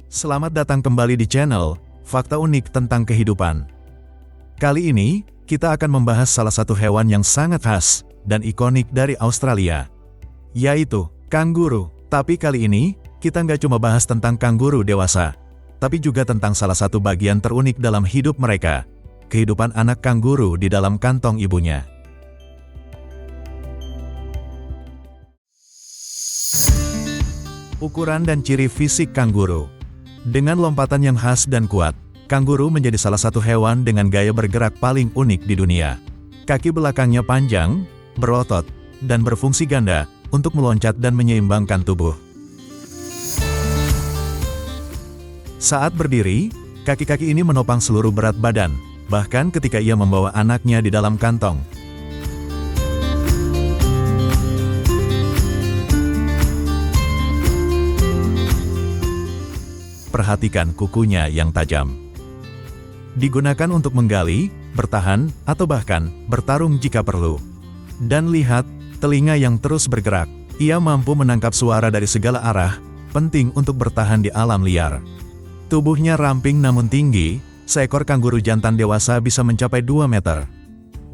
Selamat datang kembali di channel Fakta Unik tentang Kehidupan. Kali ini, kita akan membahas salah satu hewan yang sangat khas dan ikonik dari Australia, yaitu kanguru. Tapi kali ini, kita nggak cuma bahas tentang kanguru dewasa, tapi juga tentang salah satu bagian terunik dalam hidup mereka, kehidupan anak kanguru di dalam kantong ibunya. Ukuran dan ciri fisik kanguru. Dengan lompatan yang khas dan kuat, kanguru menjadi salah satu hewan dengan gaya bergerak paling unik di dunia. Kaki belakangnya panjang, berotot, dan berfungsi ganda untuk meloncat dan menyeimbangkan tubuh. Saat berdiri, kaki-kaki ini menopang seluruh berat badan, bahkan ketika ia membawa anaknya di dalam kantong. Perhatikan kukunya yang tajam. Digunakan untuk menggali, bertahan, atau bahkan bertarung jika perlu. Dan lihat, telinga yang terus bergerak. Ia mampu menangkap suara dari segala arah, penting untuk bertahan di alam liar. Tubuhnya ramping namun tinggi, seekor kanguru jantan dewasa bisa mencapai 2 meter.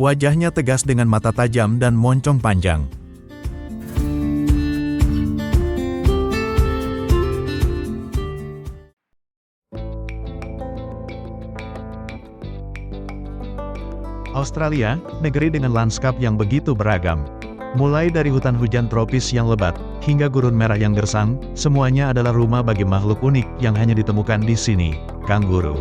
Wajahnya tegas dengan mata tajam dan moncong panjang. Australia, negeri dengan lanskap yang begitu beragam. Mulai dari hutan hujan tropis yang lebat, hingga gurun merah yang gersang, semuanya adalah rumah bagi makhluk unik yang hanya ditemukan di sini, kanguru.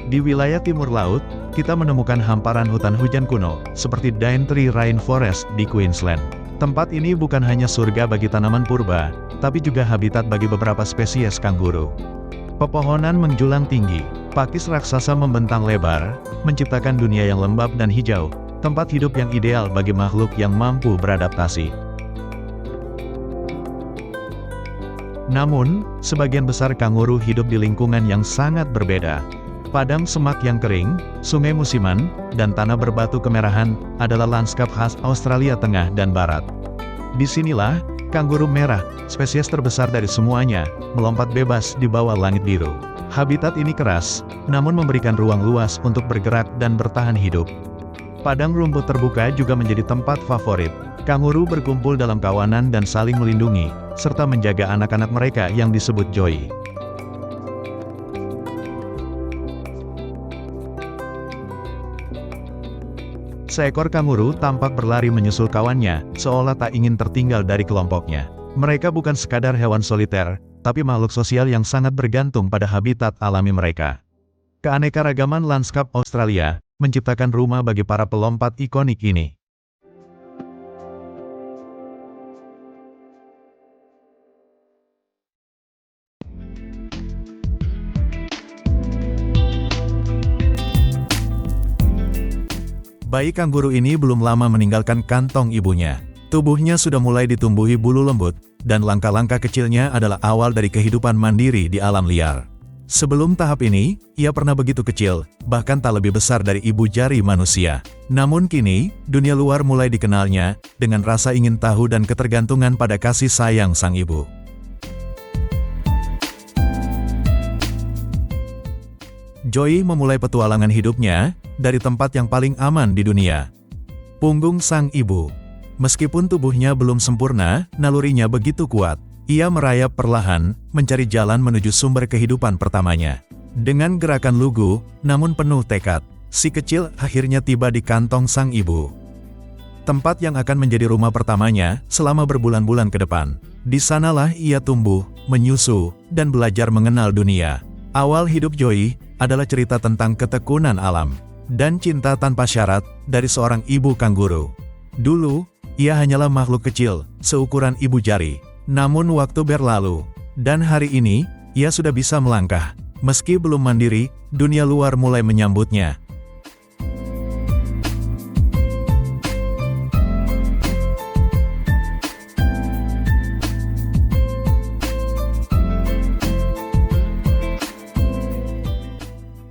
Di wilayah timur laut, kita menemukan hamparan hutan hujan kuno, seperti Daintree Rainforest di Queensland. Tempat ini bukan hanya surga bagi tanaman purba, tapi juga habitat bagi beberapa spesies kanguru. Pepohonan menjulang tinggi, pakis raksasa membentang lebar, menciptakan dunia yang lembab dan hijau, tempat hidup yang ideal bagi makhluk yang mampu beradaptasi. Namun, sebagian besar kanguru hidup di lingkungan yang sangat berbeda. Padang semak yang kering, sungai musiman, dan tanah berbatu kemerahan adalah lanskap khas Australia Tengah dan Barat. Disinilah, kanguru merah, spesies terbesar dari semuanya, melompat bebas di bawah langit biru. Habitat ini keras, namun memberikan ruang luas untuk bergerak dan bertahan hidup. Padang rumput terbuka juga menjadi tempat favorit. Kanguru berkumpul dalam kawanan dan saling melindungi, serta menjaga anak-anak mereka yang disebut joey. Seekor kanguru tampak berlari menyusul kawannya, seolah tak ingin tertinggal dari kelompoknya. Mereka bukan sekadar hewan soliter, tapi makhluk sosial yang sangat bergantung pada habitat alami mereka. Keanekaragaman lanskap Australia menciptakan rumah bagi para pelompat ikonik ini. Bayi kanguru ini belum lama meninggalkan kantong ibunya. Tubuhnya sudah mulai ditumbuhi bulu lembut, dan langkah-langkah kecilnya adalah awal dari kehidupan mandiri di alam liar. Sebelum tahap ini, ia pernah begitu kecil, bahkan tak lebih besar dari ibu jari manusia. Namun kini, dunia luar mulai dikenalnya, dengan rasa ingin tahu dan ketergantungan pada kasih sayang sang ibu. Joey memulai petualangan hidupnya dari tempat yang paling aman di dunia, punggung sang ibu. Meskipun tubuhnya belum sempurna, nalurinya begitu kuat. Ia merayap perlahan, mencari jalan menuju sumber kehidupan pertamanya. Dengan gerakan lugu, namun penuh tekad, si kecil akhirnya tiba di kantong sang ibu. Tempat yang akan menjadi rumah pertamanya selama berbulan-bulan ke depan. Di sanalah ia tumbuh, menyusu, dan belajar mengenal dunia. Awal hidup Joey adalah cerita tentang ketekunan alam dan cinta tanpa syarat dari seorang ibu kanguru. Dulu, ia hanyalah makhluk kecil, seukuran ibu jari. Namun waktu berlalu, dan hari ini, ia sudah bisa melangkah. Meski belum mandiri, dunia luar mulai menyambutnya.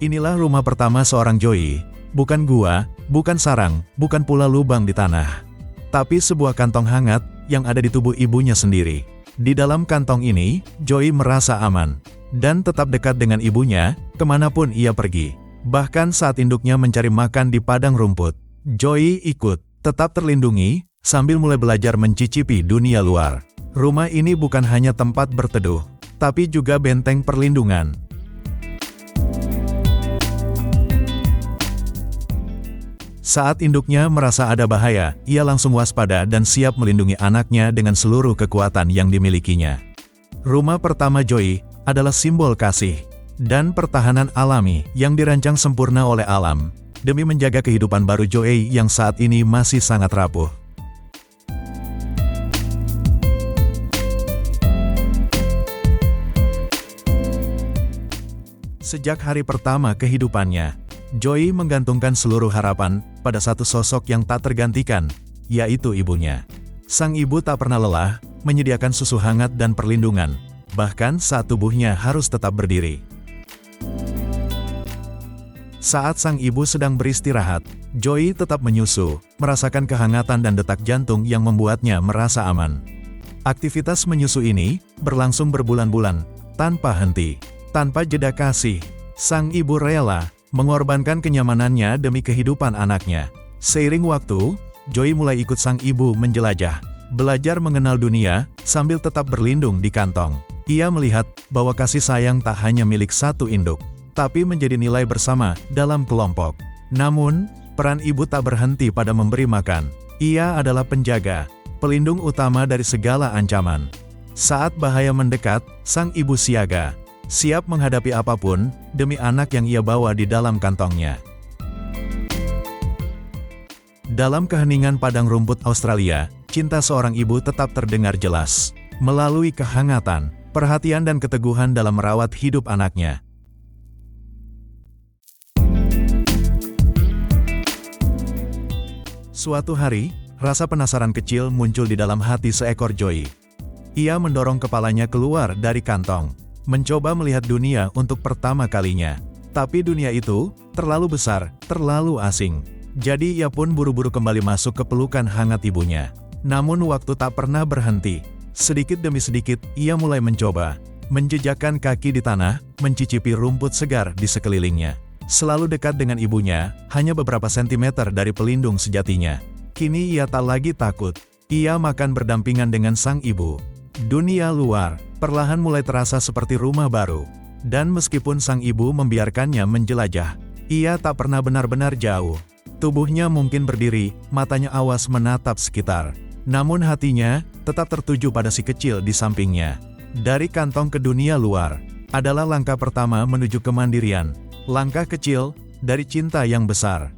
Inilah rumah pertama seorang Joey, Bukan gua, bukan sarang, bukan pula lubang di tanah. Tapi sebuah kantong hangat yang ada di tubuh ibunya sendiri. Di dalam kantong ini, Joey merasa aman dan tetap dekat dengan ibunya kemanapun ia pergi. Bahkan saat induknya mencari makan di padang rumput, Joey ikut, tetap terlindungi, sambil mulai belajar mencicipi dunia luar. Rumah ini bukan hanya tempat berteduh, tapi juga benteng perlindungan. Saat induknya merasa ada bahaya, ia langsung waspada dan siap melindungi anaknya dengan seluruh kekuatan yang dimilikinya. Rumah pertama Joey adalah simbol kasih dan pertahanan alami yang dirancang sempurna oleh alam, demi menjaga kehidupan baru Joey yang saat ini masih sangat rapuh. Sejak hari pertama kehidupannya, Joey menggantungkan seluruh harapan pada satu sosok yang tak tergantikan, yaitu ibunya. Sang ibu tak pernah lelah menyediakan susu hangat dan perlindungan, bahkan saat tubuhnya harus tetap berdiri. Saat sang ibu sedang beristirahat, Joey tetap menyusu, merasakan kehangatan dan detak jantung yang membuatnya merasa aman. Aktivitas menyusu ini berlangsung berbulan-bulan, tanpa henti, tanpa jeda kasih. Sang ibu rela mengorbankan kenyamanannya demi kehidupan anaknya. Seiring waktu, Joey mulai ikut sang ibu menjelajah, belajar mengenal dunia, sambil tetap berlindung di kantong. Ia melihat bahwa kasih sayang tak hanya milik satu induk, tapi menjadi nilai bersama dalam kelompok. Namun, peran ibu tak berhenti pada memberi makan. Ia adalah penjaga, pelindung utama dari segala ancaman. Saat bahaya mendekat, sang ibu siaga, siap menghadapi apapun demi anak yang ia bawa di dalam kantongnya. Dalam keheningan padang rumput Australia, cinta seorang ibu tetap terdengar jelas, melalui kehangatan, perhatian dan keteguhan dalam merawat hidup anaknya. Suatu hari, rasa penasaran kecil muncul di dalam hati seekor Joey. Ia mendorong kepalanya keluar dari kantong, mencoba melihat dunia untuk pertama kalinya. Tapi dunia itu terlalu besar, terlalu asing. Jadi ia pun buru-buru kembali masuk ke pelukan hangat ibunya. Namun waktu tak pernah berhenti. Sedikit demi sedikit, ia mulai mencoba menjejakkan kaki di tanah, mencicipi rumput segar di sekelilingnya. Selalu dekat dengan ibunya, hanya beberapa sentimeter dari pelindung sejatinya. Kini ia tak lagi takut. Ia makan berdampingan dengan sang ibu. Dunia luar perlahan mulai terasa seperti rumah baru. Dan meskipun sang ibu membiarkannya menjelajah, ia tak pernah benar-benar jauh. Tubuhnya mungkin berdiri, matanya awas menatap sekitar. Namun hatinya tetap tertuju pada si kecil di sampingnya. Dari kantong ke dunia luar adalah langkah pertama menuju kemandirian. Langkah kecil dari cinta yang besar.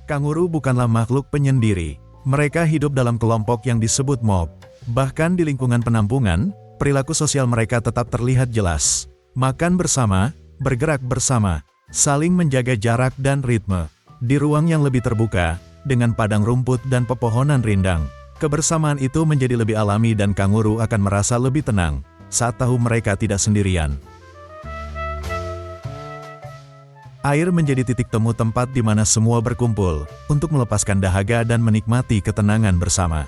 Kanguru bukanlah makhluk penyendiri. Mereka hidup dalam kelompok yang disebut mob. Bahkan di lingkungan penampungan, perilaku sosial mereka tetap terlihat jelas. Makan bersama, bergerak bersama, saling menjaga jarak dan ritme. Di ruang yang lebih terbuka, dengan padang rumput dan pepohonan rindang, kebersamaan itu menjadi lebih alami dan kanguru akan merasa lebih tenang saat tahu mereka tidak sendirian. Air menjadi titik temu tempat di mana semua berkumpul untuk melepaskan dahaga dan menikmati ketenangan bersama.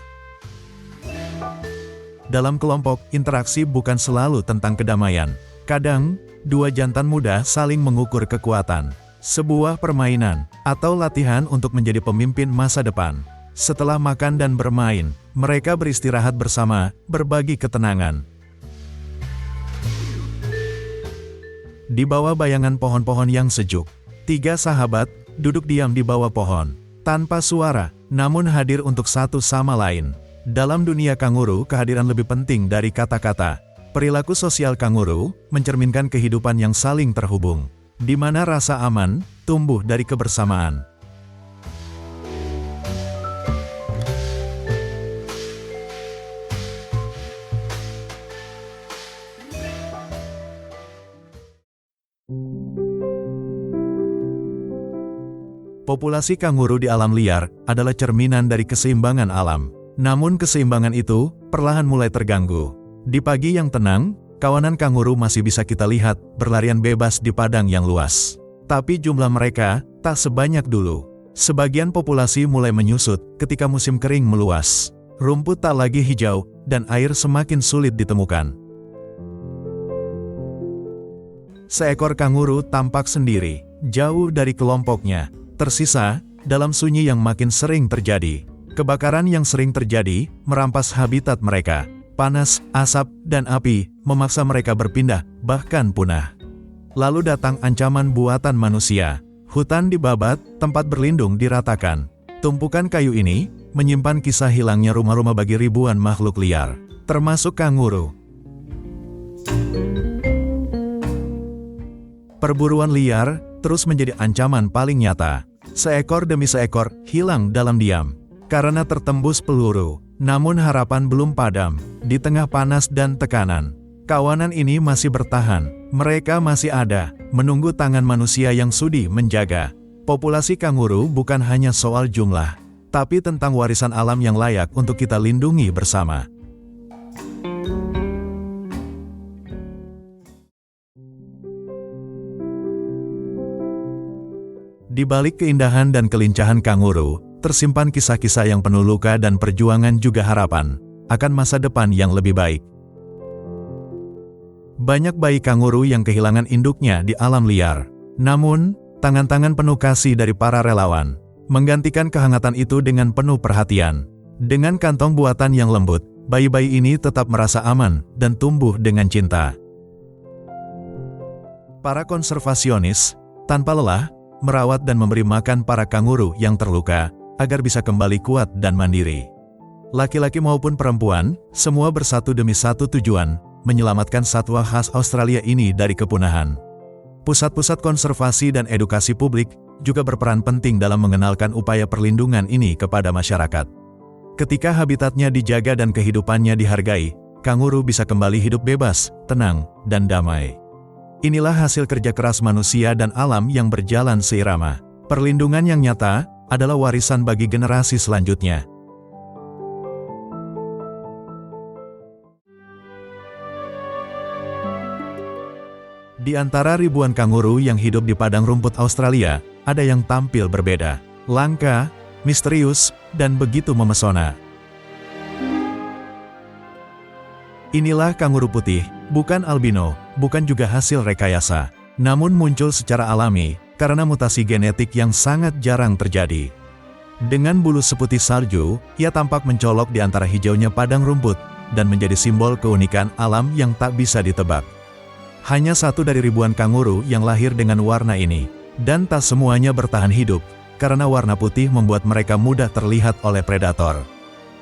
Dalam kelompok, interaksi bukan selalu tentang kedamaian. Kadang, dua jantan muda saling mengukur kekuatan. Sebuah permainan atau latihan untuk menjadi pemimpin masa depan. Setelah makan dan bermain, mereka beristirahat bersama, berbagi ketenangan. Di bawah bayangan pohon-pohon yang sejuk, tiga sahabat duduk diam di bawah pohon, tanpa suara, namun hadir untuk satu sama lain. Dalam dunia kanguru, kehadiran lebih penting dari kata-kata. Perilaku sosial kanguru mencerminkan kehidupan yang saling terhubung, di mana rasa aman tumbuh dari kebersamaan. Populasi kanguru di alam liar adalah cerminan dari keseimbangan alam. Namun keseimbangan itu perlahan mulai terganggu. Di pagi yang tenang, kawanan kanguru masih bisa kita lihat berlarian bebas di padang yang luas. Tapi jumlah mereka tak sebanyak dulu. Sebagian populasi mulai menyusut ketika musim kering meluas. Rumput tak lagi hijau, dan air semakin sulit ditemukan. Seekor kanguru tampak sendiri, jauh dari kelompoknya, tersisa dalam sunyi yang makin sering terjadi. Kebakaran yang sering terjadi merampas habitat mereka. Panas, asap, dan api memaksa mereka berpindah, bahkan punah. Lalu datang ancaman buatan manusia. Hutan dibabat, tempat berlindung diratakan. Tumpukan kayu ini menyimpan kisah hilangnya rumah-rumah bagi ribuan makhluk liar, termasuk kanguru. Perburuan liar terus menjadi ancaman paling nyata. Seekor demi seekor hilang dalam diam karena tertembus peluru. Namun harapan belum padam. Di tengah panas dan tekanan, kawanan ini masih bertahan. Mereka masih ada, menunggu tangan manusia yang sudi menjaga. Populasi kanguru bukan hanya soal jumlah, tapi tentang warisan alam yang layak untuk kita lindungi bersama. Di balik keindahan dan kelincahan kanguru, tersimpan kisah-kisah yang penuh luka dan perjuangan juga harapan akan masa depan yang lebih baik. Banyak bayi kanguru yang kehilangan induknya di alam liar. Namun, tangan-tangan penuh kasih dari para relawan menggantikan kehangatan itu dengan penuh perhatian. Dengan kantong buatan yang lembut, bayi-bayi ini tetap merasa aman dan tumbuh dengan cinta. Para konservasionis, tanpa lelah, merawat dan memberi makan para kanguru yang terluka, agar bisa kembali kuat dan mandiri. Laki-laki maupun perempuan, semua bersatu demi satu tujuan, menyelamatkan satwa khas Australia ini dari kepunahan. Pusat-pusat konservasi dan edukasi publik juga berperan penting dalam mengenalkan upaya perlindungan ini kepada masyarakat. Ketika habitatnya dijaga dan kehidupannya dihargai, kanguru bisa kembali hidup bebas, tenang, dan damai. Inilah hasil kerja keras manusia dan alam yang berjalan seirama. Perlindungan yang nyata adalah warisan bagi generasi selanjutnya. Di antara ribuan kanguru yang hidup di padang rumput Australia, ada yang tampil berbeda, langka, misterius, dan begitu memesona. Inilah kanguru putih, bukan albino, bukan juga hasil rekayasa, namun muncul secara alami, karena mutasi genetik yang sangat jarang terjadi. Dengan bulu seputih salju, ia tampak mencolok di antara hijaunya padang rumput, dan menjadi simbol keunikan alam yang tak bisa ditebak. Hanya satu dari ribuan kanguru yang lahir dengan warna ini, dan tak semuanya bertahan hidup, karena warna putih membuat mereka mudah terlihat oleh predator.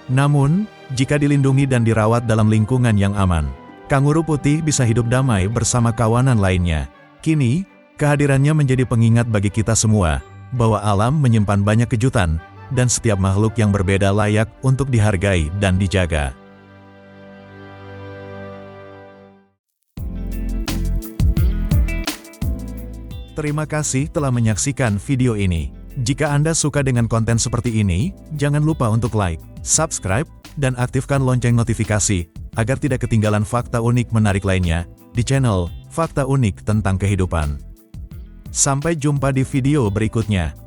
Namun, jika dilindungi dan dirawat dalam lingkungan yang aman, kanguru putih bisa hidup damai bersama kawanan lainnya. Kini, kehadirannya menjadi pengingat bagi kita semua, bahwa alam menyimpan banyak kejutan, dan setiap makhluk yang berbeda layak untuk dihargai dan dijaga. Terima kasih telah menyaksikan video ini. Jika Anda suka dengan konten seperti ini, jangan lupa untuk like, subscribe, dan aktifkan lonceng notifikasi, agar tidak ketinggalan fakta unik menarik lainnya, di channel Fakta Unik Tentang Kehidupan. Sampai jumpa di video berikutnya.